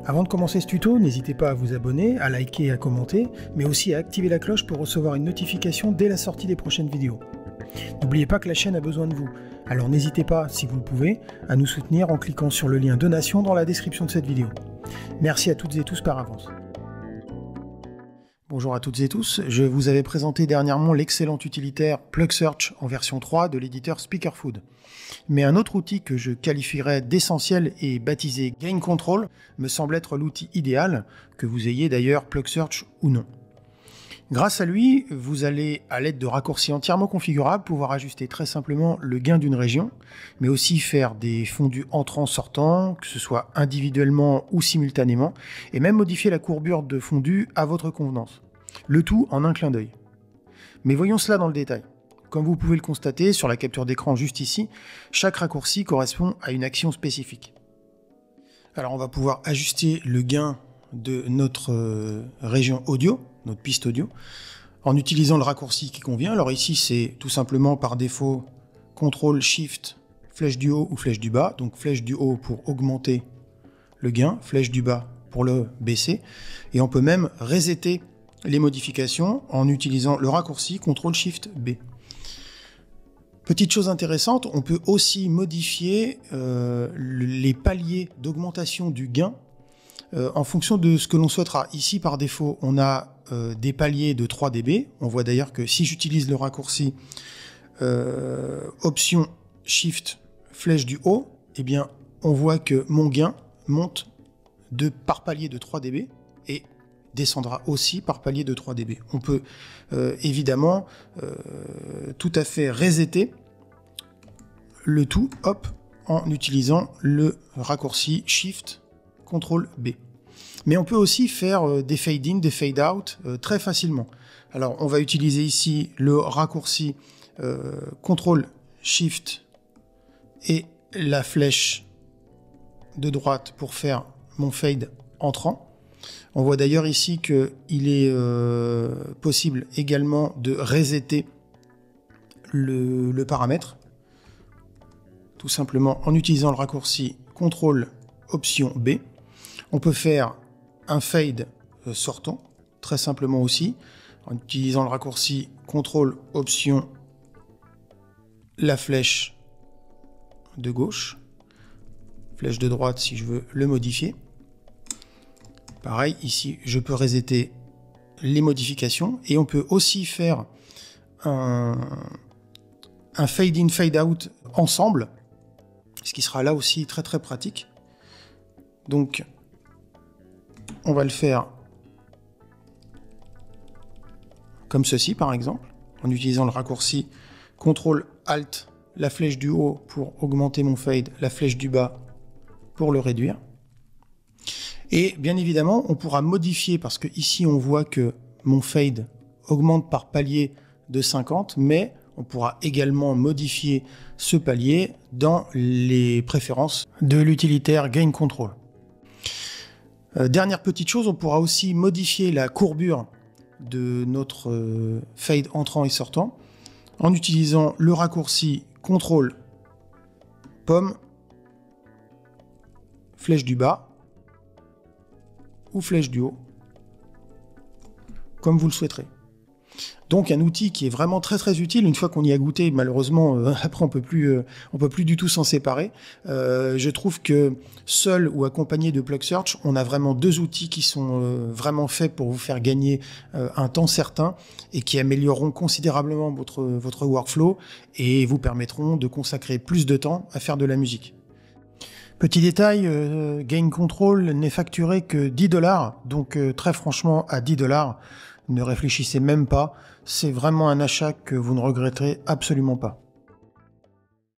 Avant de commencer ce tuto, n'hésitez pas à vous abonner, à liker et à commenter, mais aussi à activer la cloche pour recevoir une notification dès la sortie des prochaines vidéos. N'oubliez pas que la chaîne a besoin de vous, alors n'hésitez pas, si vous le pouvez, à nous soutenir en cliquant sur le lien donation dans la description de cette vidéo. Merci à toutes et tous par avance. Bonjour à toutes et tous, je vous avais présenté dernièrement l'excellent utilitaire PlugSearch en version 3 de l'éditeur Speakerfood. Mais un autre outil que je qualifierais d'essentiel et baptisé Gain Control me semble être l'outil idéal, que vous ayez d'ailleurs PlugSearch ou non. Grâce à lui, vous allez, à l'aide de raccourcis entièrement configurables, pouvoir ajuster très simplement le gain d'une région, mais aussi faire des fondus entrants-sortants, que ce soit individuellement ou simultanément, et même modifier la courbure de fondu à votre convenance. Le tout en un clin d'œil. Mais voyons cela dans le détail. Comme vous pouvez le constater sur la capture d'écran juste ici, chaque raccourci correspond à une action spécifique. Alors on va pouvoir ajuster le gain de notre région audio, notre piste audio, en utilisant le raccourci qui convient. Alors ici c'est tout simplement par défaut CTRL SHIFT, flèche du haut ou flèche du bas, donc flèche du haut pour augmenter le gain, flèche du bas pour le baisser, et on peut même resetter les modifications en utilisant le raccourci CTRL SHIFT B. Petite chose intéressante, on peut aussi modifier les paliers d'augmentation du gain en fonction de ce que l'on souhaitera. Ici, par défaut, on a des paliers de 3 dB. On voit d'ailleurs que si j'utilise le raccourci Option Shift flèche du haut, eh bien, on voit que mon gain monte par palier de 3 dB et descendra aussi par palier de 3 dB. On peut évidemment tout à fait resetter le tout, hop, en utilisant le raccourci Shift CTRL B. Mais on peut aussi faire des fade in, des fade out très facilement. Alors on va utiliser ici le raccourci CTRL SHIFT et la flèche de droite pour faire mon fade entrant. On voit d'ailleurs ici qu'il est possible également de resetter le paramètre, tout simplement en utilisant le raccourci CTRL Option B. On peut faire un fade sortant, très simplement aussi, en utilisant le raccourci CTRL Option la flèche de gauche, flèche de droite si je veux le modifier. Pareil, ici, je peux resetter les modifications et on peut aussi faire un fade in, fade out ensemble, ce qui sera là aussi très très pratique. Donc, on va le faire comme ceci par exemple, en utilisant le raccourci CTRL ALT, la flèche du haut pour augmenter mon fade, la flèche du bas pour le réduire. Et bien évidemment, on pourra modifier, parce que ici on voit que mon fade augmente par palier de 50, mais on pourra également modifier ce palier dans les préférences de l'utilitaire Gain Control. Dernière petite chose, on pourra aussi modifier la courbure de notre fade entrant et sortant en utilisant le raccourci CTRL pomme, flèche du bas ou flèche du haut, comme vous le souhaiterez. Donc un outil qui est vraiment très très utile une fois qu'on y a goûté. Malheureusement, après on peut plus du tout s'en séparer. Je trouve que seul ou accompagné de PlugSearch, on a vraiment deux outils qui sont vraiment faits pour vous faire gagner un temps certain et qui amélioreront considérablement votre workflow et vous permettront de consacrer plus de temps à faire de la musique. Petit détail, Gain Control n'est facturé que 10 $, donc très franchement à 10 $, ne réfléchissez même pas, c'est vraiment un achat que vous ne regretterez absolument pas.